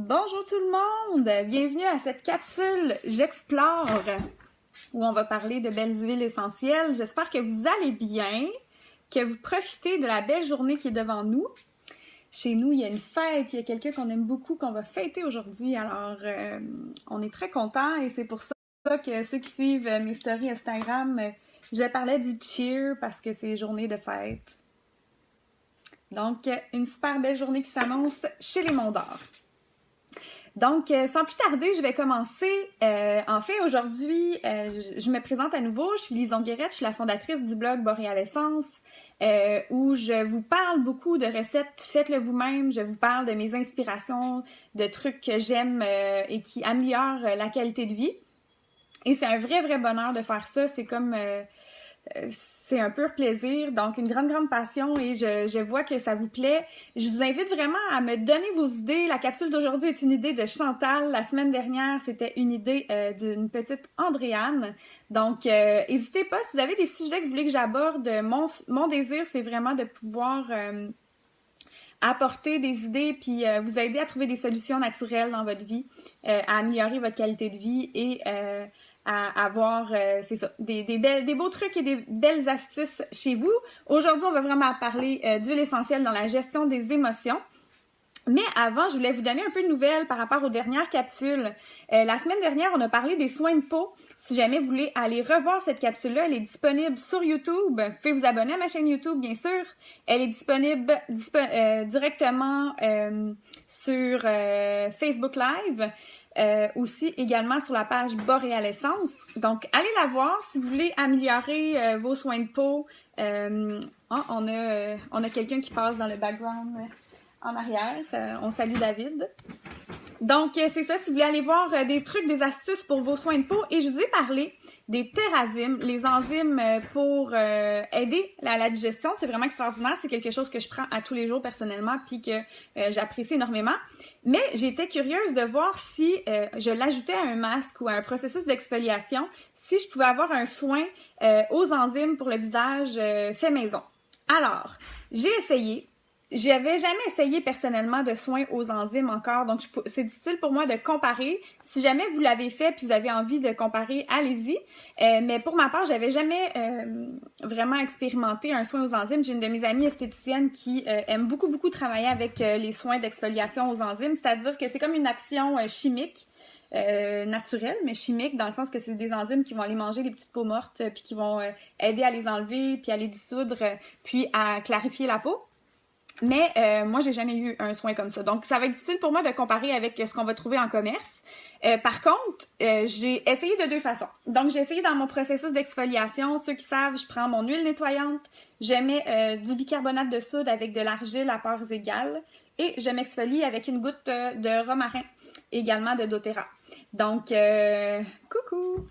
Bonjour tout le monde! Bienvenue à cette capsule J'explore où on va parler de belles huiles essentielles. J'espère que vous allez bien, que vous profitez de la belle journée qui est devant nous. Chez nous, il y a une fête, il y a quelqu'un qu'on aime beaucoup qu'on va fêter aujourd'hui. Alors, on est très contents et c'est pour ça que ceux qui suivent mes stories Instagram, je parlais du cheer parce que c'est journée de fête. Donc, une super belle journée qui s'annonce chez les Mondors. Donc, sans plus tarder, je vais commencer. En fait, aujourd'hui, je me présente à nouveau. Je suis Lison Guérette, je suis la fondatrice du blog Boréal Essence, où je vous parle beaucoup de recettes, faites-le vous-même. Je vous parle de mes inspirations, de trucs que j'aime et qui améliorent la qualité de vie. Et c'est un vrai bonheur de faire ça. C'est comme... c'est un pur plaisir, donc une grande passion et je vois que ça vous plaît. Je vous invite vraiment à me donner vos idées. La capsule d'aujourd'hui est une idée de Chantal. La semaine dernière, c'était une idée d'une petite Andréane. Donc, n'hésitez pas, si vous avez des sujets que vous voulez que j'aborde, mon désir, c'est vraiment de pouvoir apporter des idées puis vous aider à trouver des solutions naturelles dans votre vie, à améliorer votre qualité de vie et à avoir, c'est ça, des beaux trucs et des belles astuces chez vous. Aujourd'hui, on va vraiment parler d'huile essentielle dans la gestion des émotions. Mais avant, je voulais vous donner un peu de nouvelles par rapport aux dernières capsules. La semaine dernière, on a parlé des soins de peau. Si jamais vous voulez aller revoir cette capsule-là, elle est disponible sur YouTube. Vous pouvez vous abonner à ma chaîne YouTube, bien sûr. Elle est disponible directement sur Facebook Live. Aussi également sur la page Boréal Essence. Donc, allez la voir si vous voulez améliorer vos soins de peau. On a quelqu'un qui passe dans le background en arrière. On salue David. Donc, c'est ça, si vous voulez aller voir des trucs, des astuces pour vos soins de peau. Et je vous ai parlé des Therazymes, les enzymes pour aider à la digestion. C'est vraiment extraordinaire. C'est quelque chose que je prends à tous les jours personnellement puis que j'apprécie énormément. Mais j'étais curieuse de voir si je l'ajoutais à un masque ou à un processus d'exfoliation, si je pouvais avoir un soin aux enzymes pour le visage fait maison. Alors, j'ai essayé. J'avais jamais essayé personnellement de soins aux enzymes encore, donc c'est difficile pour moi de comparer. Si jamais vous l'avez fait puis vous avez envie de comparer, allez-y. Mais pour ma part, j'avais jamais vraiment expérimenté un soin aux enzymes. J'ai une de mes amies esthéticiennes qui aime beaucoup travailler avec les soins d'exfoliation aux enzymes, c'est-à-dire que c'est comme une action chimique. Naturelle, mais chimique, dans le sens que c'est des enzymes qui vont aller manger les petites peaux mortes puis qui vont aider à les enlever puis à les dissoudre puis à clarifier la peau. Mais moi, j'ai jamais eu un soin comme ça. Donc, ça va être difficile pour moi de comparer avec ce qu'on va trouver en commerce. Par contre, j'ai essayé de deux façons. Donc, j'ai essayé dans mon processus d'exfoliation. Ceux qui savent, je prends mon huile nettoyante, je mets du bicarbonate de soude avec de l'argile à parts égales et je m'exfolie avec une goutte de romarin, également de doTERRA. Donc, coucou!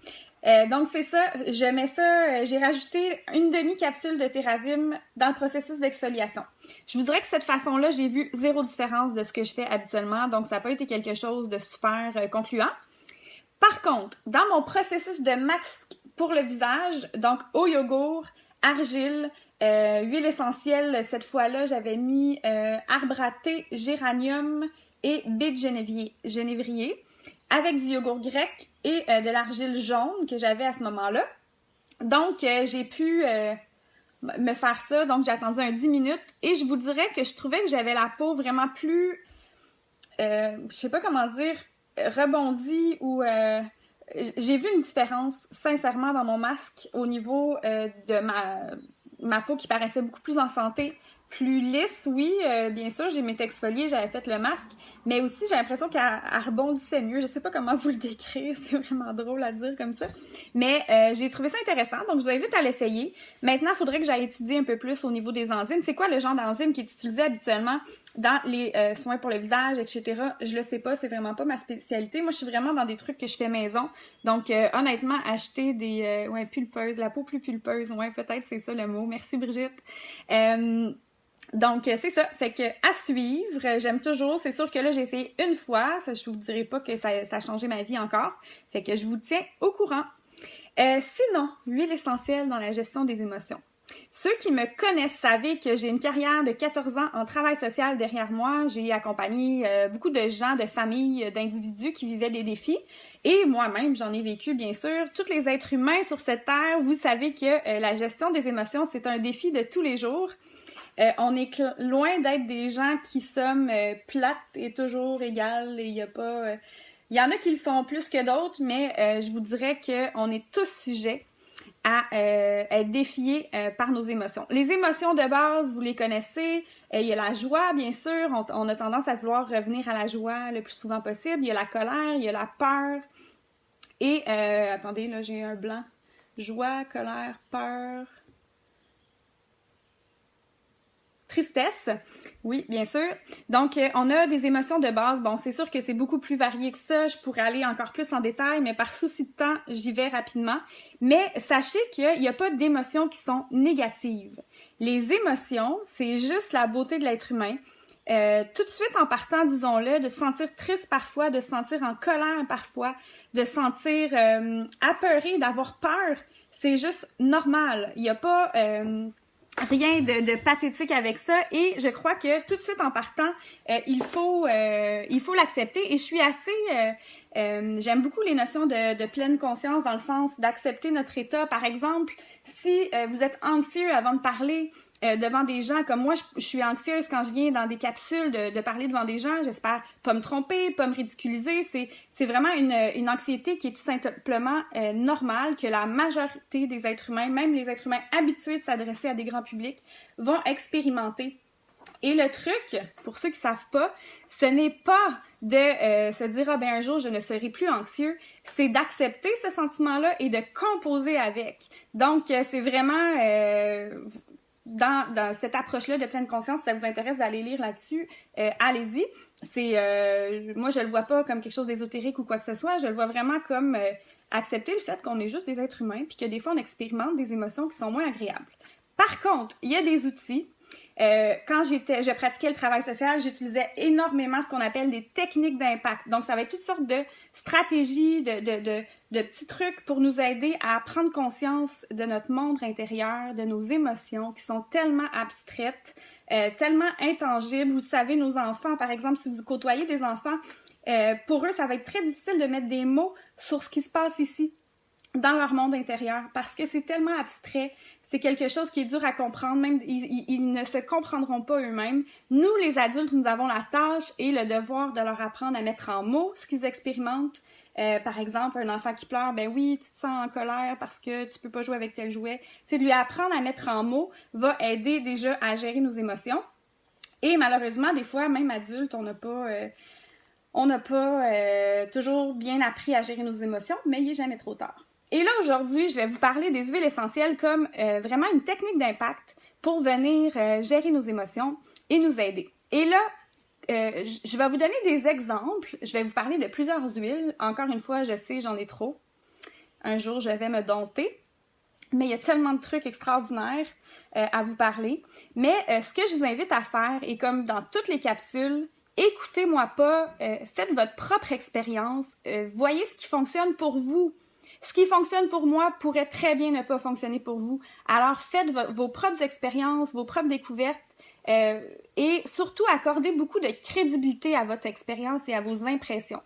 Donc c'est ça, je mets ça, j'ai rajouté une demi-capsule de Therazyme dans le processus d'exfoliation. Je vous dirais que cette façon-là, j'ai vu zéro différence de ce que je fais habituellement, donc ça n'a pas été quelque chose de super concluant. Par contre, dans mon processus de masque pour le visage, donc eau yogourt, argile, huile essentielle, cette fois-là, j'avais mis arbre à thé, géranium et baie de genévrier. Avec du yogourt grec et de l'argile jaune que j'avais à ce moment-là. Donc, j'ai pu me faire ça. Donc, j'ai attendu 10 minutes. Et je vous dirais que je trouvais que j'avais la peau vraiment plus, je sais pas comment dire, rebondie ou... j'ai vu une différence, sincèrement, dans mon masque au niveau de ma peau qui paraissait beaucoup plus en santé. Plus lisse, oui, bien sûr, j'ai m'étais exfoliée, j'avais fait le masque, mais aussi j'ai l'impression qu'elle rebondissait mieux. Je sais pas comment vous le décrire, c'est vraiment drôle à dire comme ça. Mais j'ai trouvé ça intéressant, donc je vous invite à l'essayer. Maintenant, il faudrait que j'aille étudier un peu plus au niveau des enzymes. C'est quoi le genre d'enzyme qui est utilisé habituellement dans les soins pour le visage, etc. Je le sais pas, c'est vraiment pas ma spécialité. Moi, je suis vraiment dans des trucs que je fais maison. Donc, honnêtement, acheter des pulpeuses, la peau plus pulpeuse, peut-être c'est ça le mot. Merci Brigitte. Donc, c'est ça. Fait que à suivre, j'aime toujours. C'est sûr que là, j'ai essayé une fois. Ça, je vous dirai pas que ça a changé ma vie encore. Fait que je vous tiens au courant. Sinon, l'huile essentielle dans la gestion des émotions. Ceux qui me connaissent savent que j'ai une carrière de 14 ans en travail social derrière moi. J'ai accompagné beaucoup de gens, de familles, d'individus qui vivaient des défis. Et moi-même, j'en ai vécu, bien sûr. Tous les êtres humains sur cette terre, vous savez que la gestion des émotions, c'est un défi de tous les jours. On est loin d'être des gens qui sommes plates et toujours égales. Et il y a pas... il y en a qui le sont plus que d'autres, mais je vous dirais qu'on est tous sujets à être défiés par nos émotions. Les émotions de base, vous les connaissez. Il y a la joie, bien sûr. On a tendance à vouloir revenir à la joie le plus souvent possible. Il y a la colère, il y a la peur. Et, attendez, là, j'ai un blanc. Joie, colère, peur... Tristesse, oui, bien sûr. Donc, on a des émotions de base. Bon, c'est sûr que c'est beaucoup plus varié que ça. Je pourrais aller encore plus en détail, mais par souci de temps, j'y vais rapidement. Mais sachez qu'il n'y a pas d'émotions qui sont négatives. Les émotions, c'est juste la beauté de l'être humain. Tout de suite en partant, disons-le, de se sentir triste parfois, de se sentir en colère parfois, de se sentir apeuré, d'avoir peur, c'est juste normal. Il n'y a pas... rien de pathétique avec ça et je crois que tout de suite en partant, il faut l'accepter et je suis assez... j'aime beaucoup les notions de pleine conscience dans le sens d'accepter notre état. Par exemple, si vous êtes anxieux avant de parler devant des gens, comme moi, je suis anxieuse quand je viens dans des capsules de parler devant des gens. J'espère pas me tromper, pas me ridiculiser. C'est vraiment une anxiété qui est tout simplement normale, que la majorité des êtres humains, même les êtres humains habitués de s'adresser à des grands publics, vont expérimenter. Et le truc, pour ceux qui savent pas, ce n'est pas de se dire « Ah ben un jour, je ne serai plus anxieux », c'est d'accepter ce sentiment-là et de composer avec. Donc, c'est vraiment... dans cette approche-là de pleine conscience, si ça vous intéresse d'aller lire là-dessus, allez-y. Moi, je le vois pas comme quelque chose d'ésotérique ou quoi que ce soit, je le vois vraiment comme accepter le fait qu'on est juste des êtres humains puis que des fois, on expérimente des émotions qui sont moins agréables. Par contre, il y a des outils. Quand je pratiquais le travail social, j'utilisais énormément ce qu'on appelle des techniques d'impact. Donc, ça va être toutes sortes de stratégies, de petits trucs pour nous aider à prendre conscience de notre monde intérieur, de nos émotions qui sont tellement abstraites, tellement intangibles. Vous savez, nos enfants, par exemple, si vous côtoyez des enfants, pour eux, ça va être très difficile de mettre des mots sur ce qui se passe ici, dans leur monde intérieur, parce que c'est tellement abstrait. C'est quelque chose qui est dur à comprendre, même ils ne se comprendront pas eux-mêmes. Nous, les adultes, nous avons la tâche et le devoir de leur apprendre à mettre en mots ce qu'ils expérimentent. Par exemple, un enfant qui pleure, ben oui, tu te sens en colère parce que tu peux pas jouer avec tel jouet. Tu sais, lui apprendre à mettre en mots va aider déjà à gérer nos émotions. Et malheureusement, des fois, même adultes, on n'a pas toujours bien appris à gérer nos émotions, mais il n'est jamais trop tard. Et là, aujourd'hui, je vais vous parler des huiles essentielles comme vraiment une technique d'impact pour venir gérer nos émotions et nous aider. Et là, je vais vous donner des exemples. Je vais vous parler de plusieurs huiles. Encore une fois, je sais, j'en ai trop. Un jour, je vais me dompter. Mais il y a tellement de trucs extraordinaires à vous parler. Mais ce que je vous invite à faire, et comme dans toutes les capsules, écoutez-moi pas, faites votre propre expérience, voyez ce qui fonctionne pour vous. Ce qui fonctionne pour moi pourrait très bien ne pas fonctionner pour vous. Alors, faites vos propres expériences, vos propres découvertes et surtout, accordez beaucoup de crédibilité à votre expérience et à vos impressions.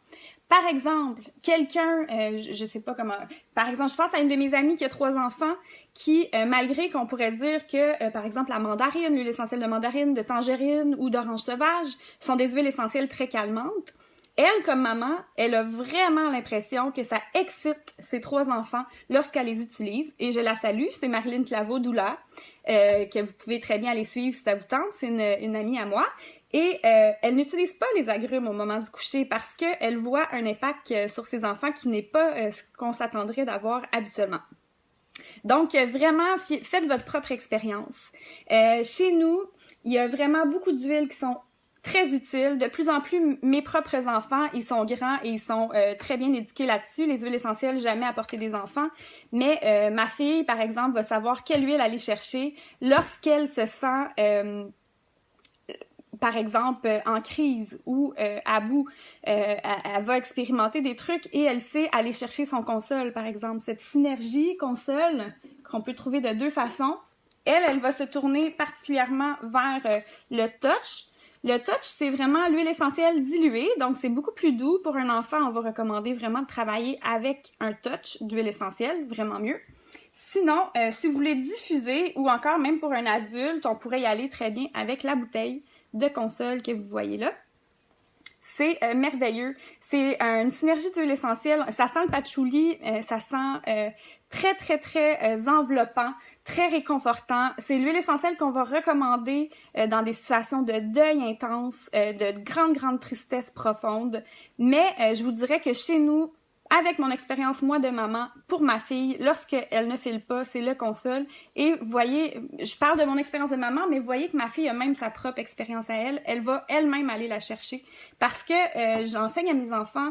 Par exemple, quelqu'un, je sais pas comment... Par exemple, je pense à une de mes amies qui a 3 enfants qui, malgré qu'on pourrait dire que, par exemple, la mandarine, l'huile essentielle de mandarine, de tangerine ou d'orange sauvage sont des huiles essentielles très calmantes, elle, comme maman, elle a vraiment l'impression que ça excite ses 3 enfants lorsqu'elle les utilise. Et je la salue, c'est Marilyn Claveau-Doula, que vous pouvez très bien aller suivre si ça vous tente, c'est une amie à moi. Et elle n'utilise pas les agrumes au moment du coucher parce qu'elle voit un impact sur ses enfants qui n'est pas ce qu'on s'attendrait d'avoir habituellement. Donc, vraiment, faites votre propre expérience. Chez nous, il y a vraiment beaucoup d'huiles qui sont très utiles. De plus en plus, mes propres enfants, ils sont grands et ils sont très bien éduqués là-dessus. Les huiles essentielles, jamais à porter des enfants. Mais ma fille, par exemple, va savoir quelle huile aller chercher lorsqu'elle se sent... par exemple, en crise ou à bout, elle va expérimenter des trucs et elle sait aller chercher son console, par exemple. Cette synergie console qu'on peut trouver de 2 façons, Elle va se tourner particulièrement vers le touch. Le touch, c'est vraiment l'huile essentielle diluée, donc c'est beaucoup plus doux. Pour un enfant, on va recommander vraiment de travailler avec un touch d'huile essentielle, vraiment mieux. Sinon, si vous voulez diffuser, ou encore même pour un adulte, on pourrait y aller très bien avec la bouteille de console que vous voyez là. C'est merveilleux. C'est une synergie d'huile essentielle. Ça sent le patchouli, ça sent très, très, très enveloppant, très réconfortant. C'est l'huile essentielle qu'on va recommander dans des situations de deuil intense, de grande, grande tristesse profonde. Mais je vous dirais que chez nous, avec mon expérience, moi, de maman, pour ma fille, lorsqu'elle ne file pas, c'est le console. Et vous voyez, je parle de mon expérience de maman, mais vous voyez que ma fille a même sa propre expérience à elle. Elle va elle-même aller la chercher parce que j'enseigne à mes enfants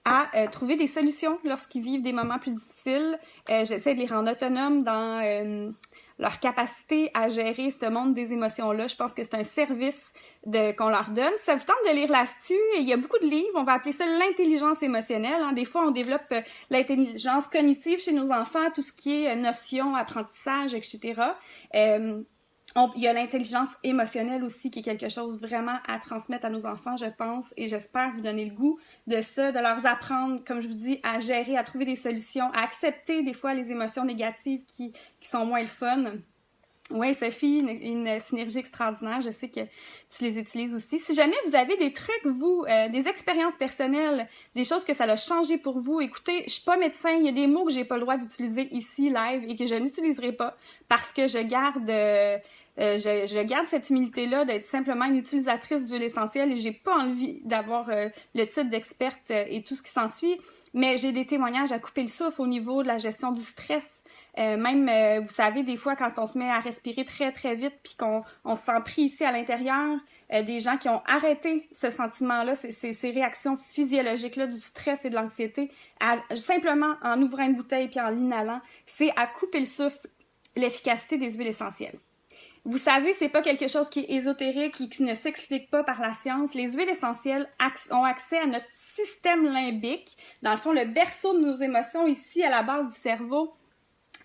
à trouver des solutions lorsqu'ils vivent des moments plus difficiles. J'essaie de les rendre autonomes dans leur capacité à gérer ce monde des émotions-là. Je pense que c'est un service qu'on leur donne. Ça vous tente de lire là-dessus? Il y a beaucoup de livres. On va appeler ça l'intelligence émotionnelle. Des fois, on développe l'intelligence cognitive chez nos enfants, tout ce qui est notions, apprentissage, etc. Il y a l'intelligence émotionnelle aussi, qui est quelque chose vraiment à transmettre à nos enfants, je pense, et j'espère vous donner le goût de ça, de leur apprendre, comme je vous dis, à gérer, à trouver des solutions, à accepter des fois les émotions négatives qui sont moins le fun. Oui, Sophie, une synergie extraordinaire. Je sais que tu les utilises aussi. Si jamais vous avez des trucs, vous, des expériences personnelles, des choses que ça a changé pour vous, écoutez, je suis pas médecin, il y a des mots que j'ai pas le droit d'utiliser ici, live, et que je n'utiliserai pas parce que je garde cette humilité-là d'être simplement une utilisatrice d'huile essentielle et j'ai pas envie d'avoir le titre d'experte et tout ce qui s'ensuit, mais j'ai des témoignages à couper le souffle au niveau de la gestion du stress. Vous savez, des fois, quand on se met à respirer très, très vite puis qu'on se sent pris ici à l'intérieur, des gens qui ont arrêté ce sentiment-là, ces réactions physiologiques-là du stress et de l'anxiété, simplement en ouvrant une bouteille puis en l'inhalant, c'est à couper le souffle l'efficacité des huiles essentielles. Vous savez, c'est pas quelque chose qui est ésotérique et qui ne s'explique pas par la science. Les huiles essentielles ont accès à notre système limbique, dans le fond, le berceau de nos émotions ici à la base du cerveau,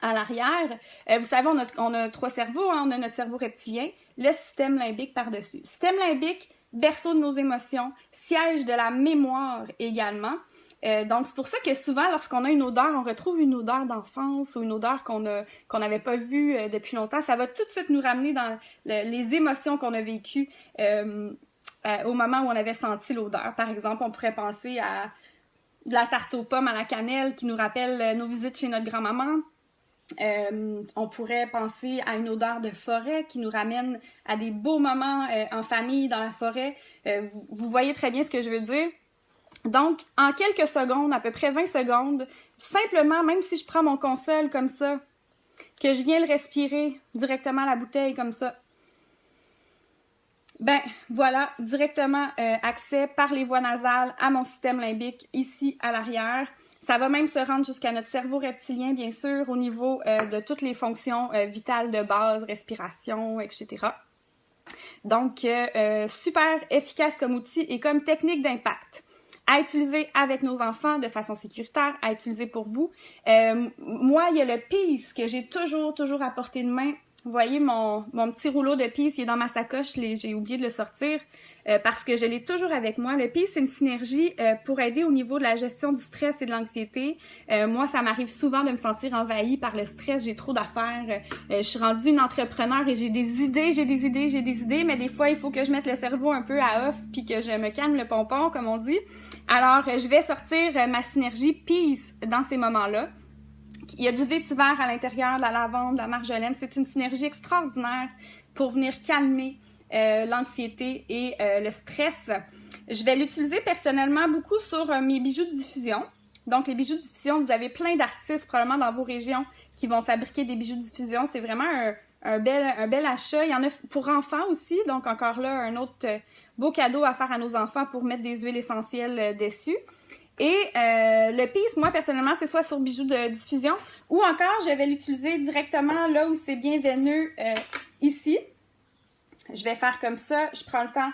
à l'arrière. Vous savez, on a 3 cerveaux, hein? On a notre cerveau reptilien, le système limbique par-dessus. Système limbique, berceau de nos émotions, siège de la mémoire également. Donc, c'est pour ça que souvent, lorsqu'on a une odeur, on retrouve une odeur d'enfance ou une odeur qu'on n'avait pas vue depuis longtemps. Ça va tout de suite nous ramener dans les émotions qu'on a vécues au moment où on avait senti l'odeur. Par exemple, on pourrait penser à de la tarte aux pommes à la cannelle qui nous rappelle nos visites chez notre grand-maman. On pourrait penser à une odeur de forêt qui nous ramène à des beaux moments en famille dans la forêt. Vous voyez très bien ce que je veux dire. Donc, en quelques secondes, à peu près 20 secondes, simplement, même si je prends mon console comme ça, que je viens le respirer directement à la bouteille comme ça, ben voilà, directement accès par les voies nasales à mon système limbique ici à l'arrière. Ça va même se rendre jusqu'à notre cerveau reptilien, bien sûr, au niveau de toutes les fonctions vitales de base, respiration, etc. Donc, super efficace comme outil et comme technique d'impact. À utiliser avec nos enfants de façon sécuritaire, à utiliser pour vous. Moi, il y a le Peace que j'ai toujours à portée de main. Vous voyez, mon petit rouleau de Peace, il est dans ma sacoche, j'ai oublié de le sortir parce que je l'ai toujours avec moi. Le Peace, c'est une synergie pour aider au niveau de la gestion du stress et de l'anxiété. Moi, ça m'arrive souvent de me sentir envahie par le stress, j'ai trop d'affaires. Je suis rendue une entrepreneur et j'ai des idées, mais des fois, il faut que je mette le cerveau un peu à off puis que je me calme le pompon, comme on dit. Alors, je vais sortir ma synergie Peace dans ces moments-là. Il y a du vétiver à l'intérieur, de la lavande, de la marjolaine. C'est une synergie extraordinaire pour venir calmer l'anxiété et le stress. Je vais l'utiliser personnellement beaucoup sur mes bijoux de diffusion. Donc, les bijoux de diffusion, vous avez plein d'artistes probablement dans vos régions qui vont fabriquer des bijoux de diffusion. C'est vraiment un bel achat. Il y en a pour enfants aussi. Donc, encore là, un autre beau cadeau à faire à nos enfants pour mettre des huiles essentielles dessus. Et le Peace, moi, personnellement, c'est soit sur bijoux de diffusion ou encore, je vais l'utiliser directement là où c'est bien veineux, ici. Je vais faire comme ça. Je prends le temps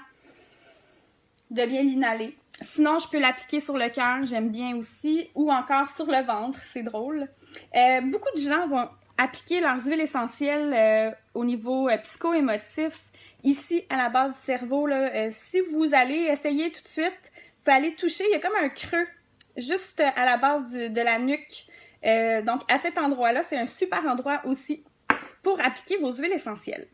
de bien l'inhaler. Sinon, je peux l'appliquer sur le cœur, j'aime bien aussi, ou encore sur le ventre, c'est drôle. Beaucoup de gens vont appliquer leurs huiles essentielles au niveau psycho-émotif, ici à la base du cerveau. Là, si vous allez essayer tout de suite, vous allez toucher, il y a comme un creux juste à la base de la nuque. Donc à cet endroit-là, c'est un super endroit aussi pour appliquer vos huiles essentielles.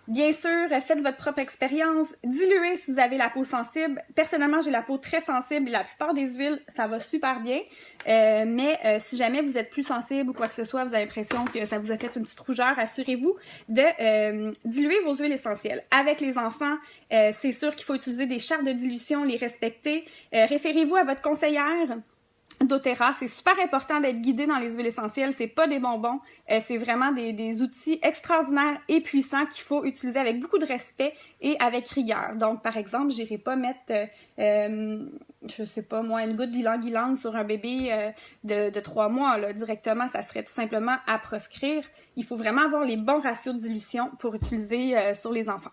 Bien sûr, faites votre propre expérience, diluez si vous avez la peau sensible. Personnellement, j'ai la peau très sensible et la plupart des huiles, ça va super bien. Mais si jamais vous êtes plus sensible ou quoi que ce soit, vous avez l'impression que ça vous a fait une petite rougeur, assurez-vous de diluer vos huiles essentielles. Avec les enfants, c'est sûr qu'il faut utiliser des chartes de dilution, les respecter. Référez-vous à votre conseillère doTERRA. C'est super important d'être guidé dans les huiles essentielles. C'est pas des bonbons. C'est vraiment des outils extraordinaires et puissants qu'il faut utiliser avec beaucoup de respect et avec rigueur. Donc, par exemple, j'irai pas mettre, je sais pas moi, une goutte d'ylang-ylang sur un bébé de 3 mois, là, directement. Ça serait tout simplement à proscrire. Il faut vraiment avoir les bons ratios de dilution pour utiliser sur les enfants.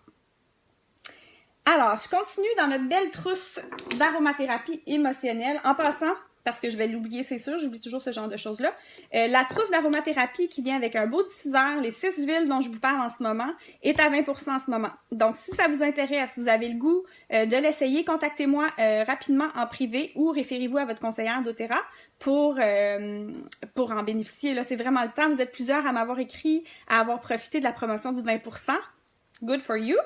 Alors, je continue dans notre belle trousse d'aromathérapie émotionnelle. En passant, parce que je vais l'oublier, c'est sûr, j'oublie toujours ce genre de choses-là. La trousse d'aromathérapie qui vient avec un beau diffuseur, les 6 huiles dont je vous parle en ce moment, est à 20% en ce moment. Donc, si ça vous intéresse, si vous avez le goût de l'essayer, contactez-moi rapidement en privé ou référez-vous à votre conseillère doTERRA pour en bénéficier. Là, c'est vraiment le temps. Vous êtes plusieurs à m'avoir écrit, à avoir profité de la promotion du 20%. Good for you.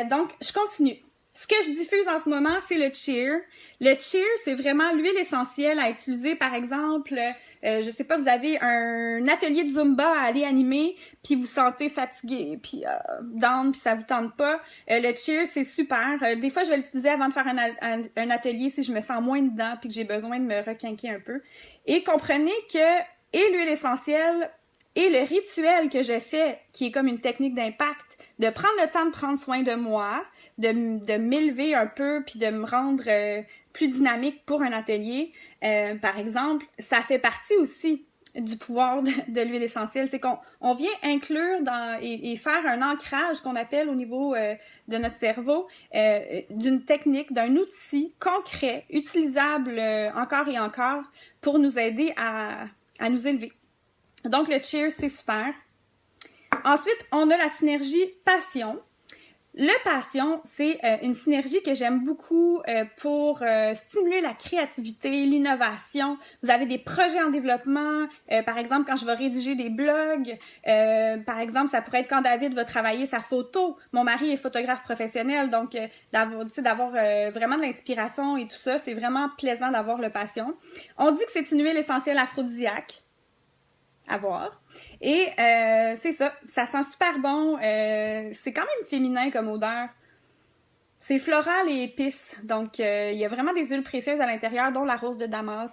Donc, je continue. Ce que je diffuse en ce moment, c'est le cheer. Le cheer, c'est vraiment l'huile essentielle à utiliser, par exemple, je sais pas, vous avez un atelier de Zumba à aller animer, puis vous sentez fatigué, puis down, puis ça vous tente pas. Le cheer, c'est super. Des fois, je vais l'utiliser avant de faire un atelier si je me sens moins dedans, puis que j'ai besoin de me requinquer un peu. Et comprenez que et l'huile essentielle et le rituel que je fais, qui est comme une technique d'impact, de prendre le temps de prendre soin de moi, de m'élever un peu, puis de me rendre plus dynamique pour un atelier, par exemple, ça fait partie aussi du pouvoir de l'huile essentielle. C'est qu'on vient inclure et faire un ancrage qu'on appelle au niveau de notre cerveau d'une technique, d'un outil concret, utilisable encore et encore pour nous aider à nous élever. Donc, le cheer, c'est super. Ensuite, on a la synergie passion. Le passion, c'est une synergie que j'aime beaucoup pour stimuler la créativité, l'innovation. Vous avez des projets en développement, par exemple, quand je vais rédiger des blogs, par exemple, ça pourrait être quand David va travailler sa photo. Mon mari est photographe professionnel, donc d'avoir vraiment de l'inspiration et tout ça, c'est vraiment plaisant d'avoir le passion. On dit que c'est une huile essentielle aphrodisiaque. À voir. Et c'est ça, ça sent super bon. C'est quand même féminin comme odeur. C'est floral et épice. Donc, il y a vraiment des huiles précieuses à l'intérieur, dont la rose de Damas.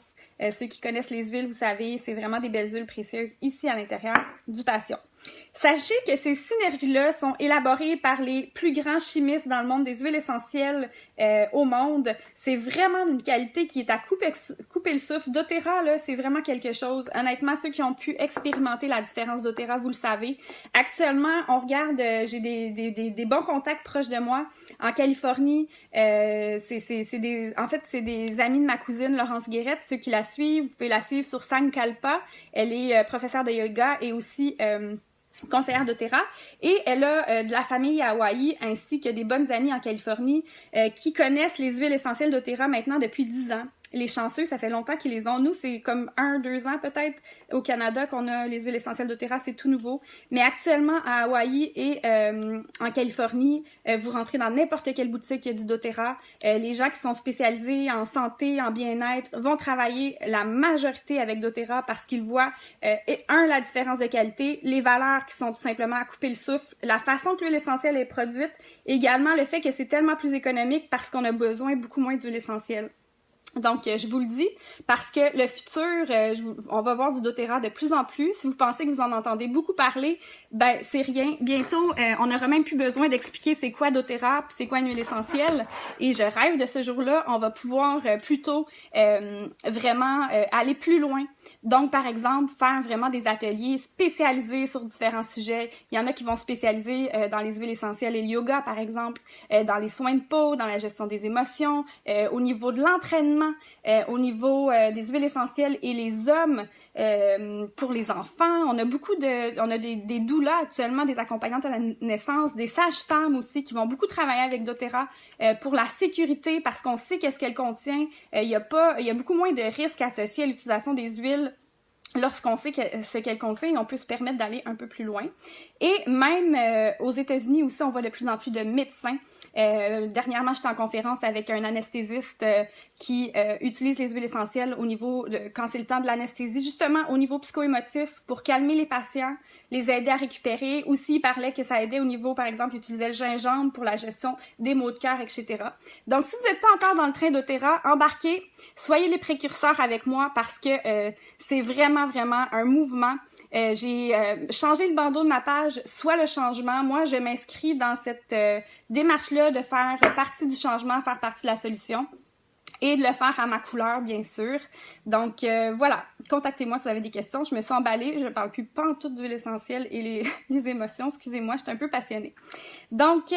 Ceux qui connaissent les huiles, vous savez, c'est vraiment des belles huiles précieuses ici à l'intérieur du passion. Sachez que ces synergies-là sont élaborées par les plus grands chimistes dans le monde des huiles essentielles au monde. C'est vraiment d'une qualité qui est à couper le souffle. doTERRA, là, c'est vraiment quelque chose. Honnêtement, ceux qui ont pu expérimenter la différence doTERRA, vous le savez. Actuellement, on regarde, j'ai des bons contacts proches de moi en Californie. En fait, c'est des amis de ma cousine, Laurence Guérette. Ceux qui la suivent, vous pouvez la suivre sur Sankalpa. Elle est professeure de yoga et aussi conseillère doTERRA, et elle a de la famille à Hawaï ainsi que des bonnes amies en Californie qui connaissent les huiles essentielles doTERRA maintenant depuis 10 ans. Les chanceux, ça fait longtemps qu'ils les ont. Nous, c'est comme 1-2 ans peut-être au Canada qu'on a les huiles essentielles doTERRA, c'est tout nouveau. Mais actuellement, à Hawaï et en Californie, vous rentrez dans n'importe quelle boutique, il y a du doTERRA. Les gens qui sont spécialisés en santé, en bien-être, vont travailler la majorité avec doTERRA parce qu'ils voient, la différence de qualité, les valeurs qui sont tout simplement à couper le souffle, la façon que l'huile essentielle est produite, également le fait que c'est tellement plus économique parce qu'on a besoin beaucoup moins d'huile essentielle. Donc, je vous le dis, parce que le futur, on va voir du doTERRA de plus en plus. Si vous pensez que vous en entendez beaucoup parler, ben c'est rien. Bientôt, on n'aura même plus besoin d'expliquer c'est quoi doTERRA, puis c'est quoi une huile essentielle. Et je rêve de ce jour-là, on va pouvoir plutôt vraiment aller plus loin. Donc, par exemple, faire vraiment des ateliers spécialisés sur différents sujets. Il y en a qui vont spécialiser dans les huiles essentielles et le yoga, par exemple, dans les soins de peau, dans la gestion des émotions, au niveau de l'entraînement, également au niveau des huiles essentielles et les hommes pour les enfants. On a des doulas actuellement, des accompagnantes à la naissance, des sages-femmes aussi qui vont beaucoup travailler avec doTERRA pour la sécurité parce qu'on sait qu'est-ce qu'elle contient. Il y a beaucoup moins de risques associés à l'utilisation des huiles lorsqu'on sait ce qu'elle contient, on peut se permettre d'aller un peu plus loin. Et même aux États-Unis aussi, on voit de plus en plus de médecins. Dernièrement, j'étais en conférence avec un anesthésiste qui utilise les huiles essentielles au niveau quand c'est le temps de l'anesthésie, justement au niveau psycho-émotif pour calmer les patients, les aider à récupérer. Aussi, il parlait que ça aidait au niveau, par exemple, il utilisait le gingembre pour la gestion des maux de cœur, etc. Donc, si vous n'êtes pas encore dans le train doTERRA, embarquez, soyez les précurseurs avec moi parce que c'est vraiment un mouvement. J'ai changé le bandeau de ma page, soit le changement. Moi, je m'inscris dans cette démarche-là de faire partie du changement, faire partie de la solution et de le faire à ma couleur, bien sûr. Donc, voilà. Contactez-moi si vous avez des questions. Je me suis emballée. Je ne parle plus pas en tout d'huile essentielle et les émotions. Excusez-moi, je suis un peu passionnée. Donc,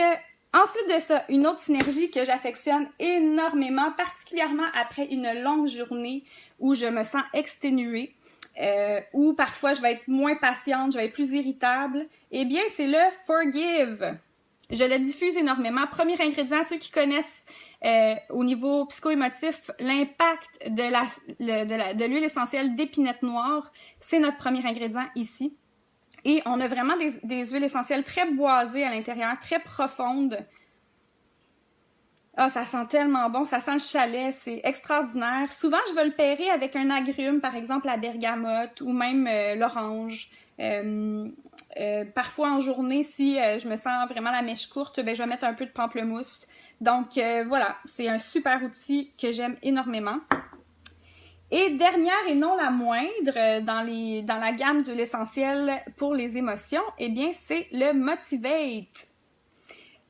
ensuite de ça, une autre synergie que j'affectionne énormément, particulièrement après une longue journée où je me sens exténuée, ou parfois je vais être moins patiente, je vais être plus irritable, eh bien, c'est le Forgive. Je le diffuse énormément. Premier ingrédient, ceux qui connaissent au niveau psycho-émotif, l'impact de l'huile essentielle d'épinette noire, c'est notre premier ingrédient ici. Et on a vraiment des huiles essentielles très boisées à l'intérieur, très profondes. Ah, ça sent tellement bon, ça sent le chalet, c'est extraordinaire. Souvent, je vais le pairer avec un agrume, par exemple la bergamote ou même l'orange. Parfois en journée, si je me sens vraiment la mèche courte, ben, je vais mettre un peu de pamplemousse. Donc voilà, c'est un super outil que j'aime énormément. Et dernière et non la moindre, dans la gamme d'huile essentielle pour les émotions, eh bien, c'est le Motivate.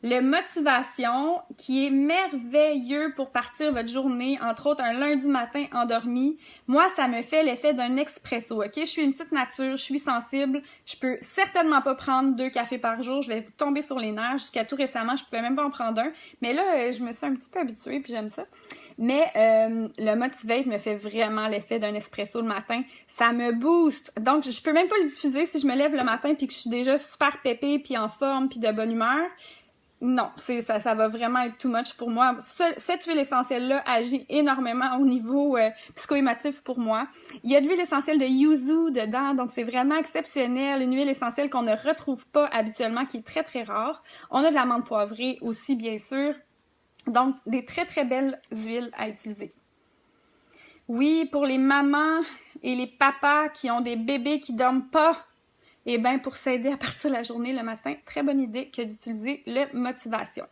Le Motivation, qui est merveilleux pour partir votre journée, entre autres un lundi matin endormi. Moi, ça me fait l'effet d'un expresso, ok? Je suis une petite nature, je suis sensible, je peux certainement pas prendre 2 cafés par jour, je vais vous tomber sur les nerfs. Jusqu'à tout récemment, je pouvais même pas en prendre un, mais là, je me suis un petit peu habituée puis j'aime ça. Mais le Motivate me fait vraiment l'effet d'un espresso le matin. Ça me booste. Donc, je peux même pas le diffuser si je me lève le matin puis que je suis déjà super pépée puis en forme puis de bonne humeur. Non, ça va vraiment être too much pour moi. Cette huile essentielle-là agit énormément au niveau psycho-émotif pour moi. Il y a de l'huile essentielle de yuzu dedans, donc c'est vraiment exceptionnel. Une huile essentielle qu'on ne retrouve pas habituellement, qui est très, très rare. On a de l'amande poivrée aussi, bien sûr. Donc, des très, très belles huiles à utiliser. Oui, pour les mamans et les papas qui ont des bébés qui dorment pas, et bien, pour s'aider à partir de la journée le matin, très bonne idée que d'utiliser le Motivation.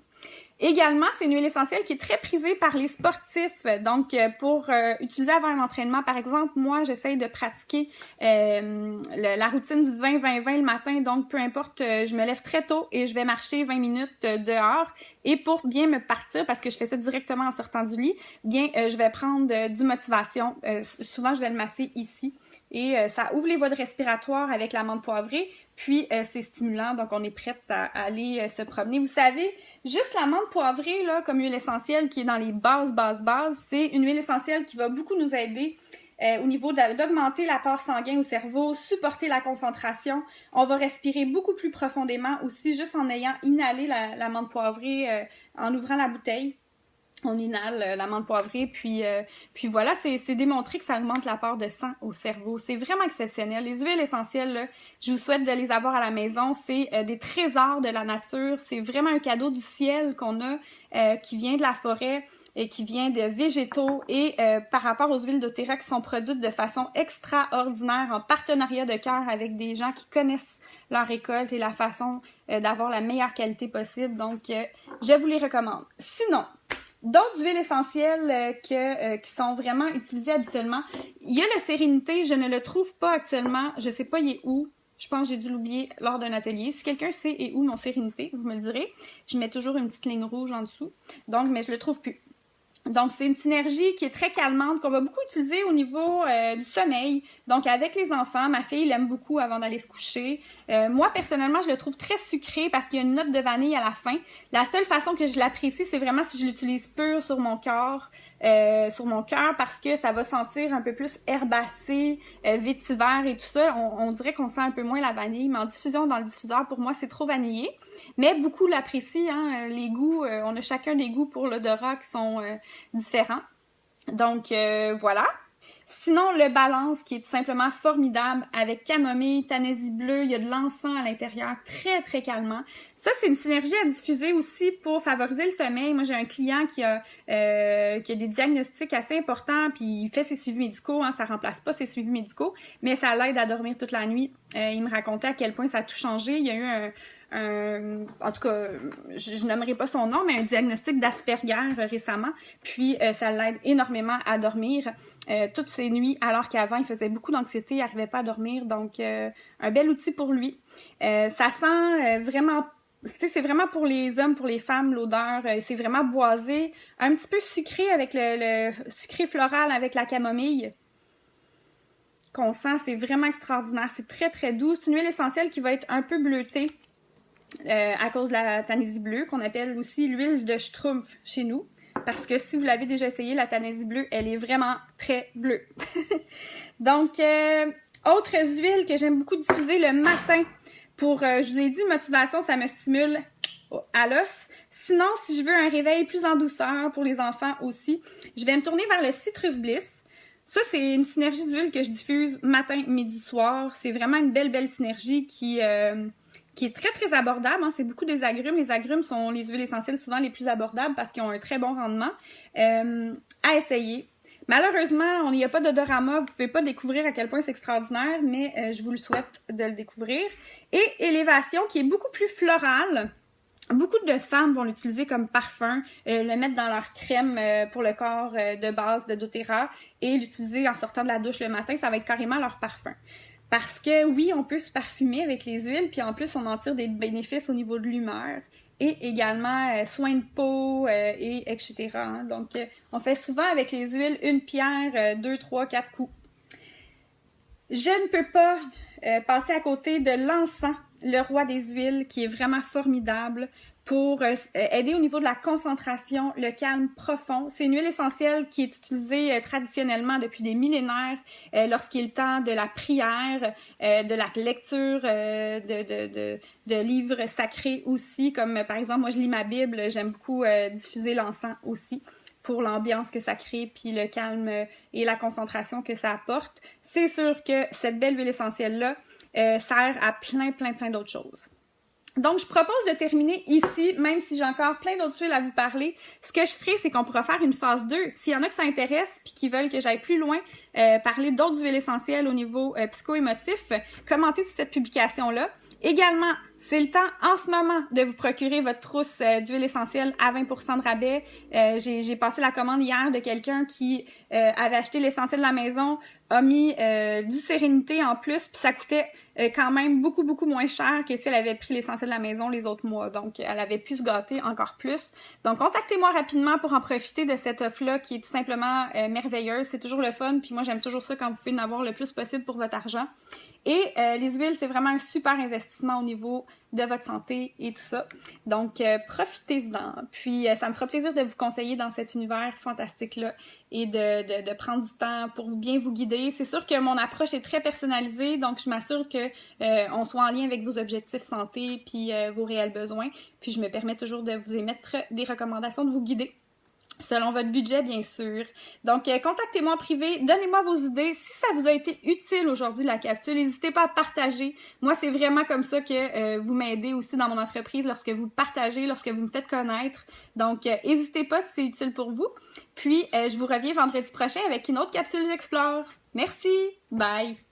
Également, c'est une huile essentielle qui est très prisée par les sportifs. Donc, pour utiliser avant un entraînement, par exemple, moi, j'essaye de pratiquer la routine du 20-20-20 le matin. Donc, peu importe, je me lève très tôt et je vais marcher 20 minutes dehors. Et pour bien me partir, parce que je fais ça directement en sortant du lit, bien, je vais prendre du Motivation. Souvent, je vais le masser ici. Et ça ouvre les voies respiratoires avec l'amande poivrée, puis c'est stimulant, donc on est prête à aller se promener. Vous savez, juste l'amande poivrée, là, comme huile essentielle qui est dans les bases, c'est une huile essentielle qui va beaucoup nous aider au niveau d'augmenter l'apport sanguin au cerveau, supporter la concentration. On va respirer beaucoup plus profondément aussi, juste en ayant inhalé l'amande poivrée en ouvrant la bouteille. On inhale l'amande poivrée, puis voilà, c'est démontré que ça augmente l'apport de sang au cerveau. C'est vraiment exceptionnel. Les huiles essentielles, là, je vous souhaite de les avoir à la maison. C'est des trésors de la nature. C'est vraiment un cadeau du ciel qu'on a, qui vient de la forêt et qui vient de végétaux. Et par rapport aux huiles doTERRA qui sont produites de façon extraordinaire, en partenariat de cœur avec des gens qui connaissent leur récolte et la façon d'avoir la meilleure qualité possible. Donc, je vous les recommande. Sinon, d'autres huiles essentielles qui sont vraiment utilisées habituellement. Il y a le Sérénité, je ne le trouve pas actuellement. Je ne sais pas il est où. Je pense que j'ai dû l'oublier lors d'un atelier. Si quelqu'un sait est où mon Sérénité, vous me le direz. Je mets toujours une petite ligne rouge en dessous. Donc, mais je le trouve plus. Donc, c'est une synergie qui est très calmante, qu'on va beaucoup utiliser au niveau du sommeil. Donc, avec les enfants, ma fille l'aime beaucoup avant d'aller se coucher. Moi, personnellement, je le trouve très sucré parce qu'il y a une note de vanille à la fin. La seule façon que je l'apprécie, c'est vraiment si je l'utilise pur sur mon cœur, parce que ça va sentir un peu plus herbacé, vétiver et tout ça. On dirait qu'on sent un peu moins la vanille, mais en diffusion dans le diffuseur, pour moi, c'est trop vanillé. Mais beaucoup l'apprécient, hein, les goûts, on a chacun des goûts pour l'odorat qui sont différents. Donc, voilà. Sinon, le balance qui est tout simplement formidable avec camomille, tanaisie bleue, il y a de l'encens à l'intérieur, très, très calmant. Ça, c'est une synergie à diffuser aussi pour favoriser le sommeil. Moi, j'ai un client qui a des diagnostics assez importants, puis il fait ses suivis médicaux, hein, ça remplace pas ses suivis médicaux, mais ça l'aide à dormir toute la nuit. Il me racontait à quel point ça a tout changé. Il y a eu en tout cas, je nommerai pas son nom, mais un diagnostic d'Asperger récemment, puis ça l'aide énormément à dormir toutes ces nuits, alors qu'avant, il faisait beaucoup d'anxiété, il n'arrivait pas à dormir, donc un bel outil pour lui. Ça sent vraiment, c'est vraiment pour les hommes, pour les femmes, l'odeur, c'est vraiment boisé, un petit peu sucré avec le sucré floral avec la camomille qu'on sent, c'est vraiment extraordinaire, c'est très très doux, c'est une huile essentielle qui va être un peu bleutée, à cause de la tanaisie bleue, qu'on appelle aussi l'huile de schtroumpf chez nous. Parce que si vous l'avez déjà essayé, la tanaisie bleue, elle est vraiment très bleue. Donc, autres huiles que j'aime beaucoup diffuser le matin pour, je vous ai dit, motivation, ça me stimule à l'os. Sinon, si je veux un réveil plus en douceur pour les enfants aussi, je vais me tourner vers le Citrus Bliss. Ça, c'est une synergie d'huile que je diffuse matin, midi, soir. C'est vraiment une belle synergie qui est très, très abordable. Hein. C'est beaucoup des agrumes. Les agrumes sont les huiles essentielles souvent les plus abordables parce qu'ils ont un très bon rendement. À essayer. Malheureusement, il n'y a pas d'odorama. Vous ne pouvez pas découvrir à quel point c'est extraordinaire, mais je vous le souhaite de le découvrir. Et Élévation, qui est beaucoup plus florale. Beaucoup de femmes vont l'utiliser comme parfum, le mettre dans leur crème pour le corps de base de doTERRA et l'utiliser en sortant de la douche le matin. Ça va être carrément leur parfum. Parce que oui, on peut se parfumer avec les huiles, puis en plus, on en tire des bénéfices au niveau de l'humeur et également soins de peau et etc. Hein. Donc, on fait souvent avec les huiles une pierre, 2, 3, 4 coups. Je ne peux pas passer à côté de l'encens, le roi des huiles, qui est vraiment formidable pour aider au niveau de la concentration, le calme profond. C'est une huile essentielle qui est utilisée traditionnellement depuis des millénaires lorsqu'il est le temps de la prière, de la lecture de livres sacrés aussi, comme par exemple, moi je lis ma Bible, j'aime beaucoup diffuser l'encens aussi pour l'ambiance que ça crée, puis le calme et la concentration que ça apporte. C'est sûr que cette belle huile essentielle-là sert à plein d'autres choses. Donc, je propose de terminer ici, même si j'ai encore plein d'autres huiles à vous parler. Ce que je ferai, c'est qu'on pourra faire une phase 2. S'il y en a qui ça intéresse puis qui veulent que j'aille plus loin, parler d'autres huiles essentielles au niveau psycho-émotif, commentez sur cette publication-là. Également, c'est le temps en ce moment de vous procurer votre trousse d'huile essentielle à 20% de rabais. J'ai passé la commande hier de quelqu'un qui avait acheté l'essentiel de la maison, a mis du Sérénité en plus, puis ça coûtait quand même beaucoup moins cher que si elle avait pris l'essentiel de la maison les autres mois. Donc, elle avait pu se gâter encore plus. Donc, contactez-moi rapidement pour en profiter de cette offre-là qui est tout simplement merveilleuse. C'est toujours le fun, puis moi, j'aime toujours ça quand vous pouvez en avoir le plus possible pour votre argent. Et les huiles, c'est vraiment un super investissement au niveau de votre santé et tout ça. Donc, profitez-en. Puis, ça me fera plaisir de vous conseiller dans cet univers fantastique-là et de prendre du temps pour bien vous guider. C'est sûr que mon approche est très personnalisée, donc je m'assure que on soit en lien avec vos objectifs santé puis vos réels besoins. Puis, je me permets toujours de vous émettre des recommandations, de vous guider. Selon votre budget, bien sûr. Donc, contactez-moi en privé, donnez-moi vos idées. Si ça vous a été utile aujourd'hui, la capsule, n'hésitez pas à partager. Moi, c'est vraiment comme ça que vous m'aidez aussi dans mon entreprise, lorsque vous partagez, lorsque vous me faites connaître. Donc, n'hésitez pas si c'est utile pour vous. Puis, je vous reviens vendredi prochain avec une autre capsule J'explore. Merci! Bye!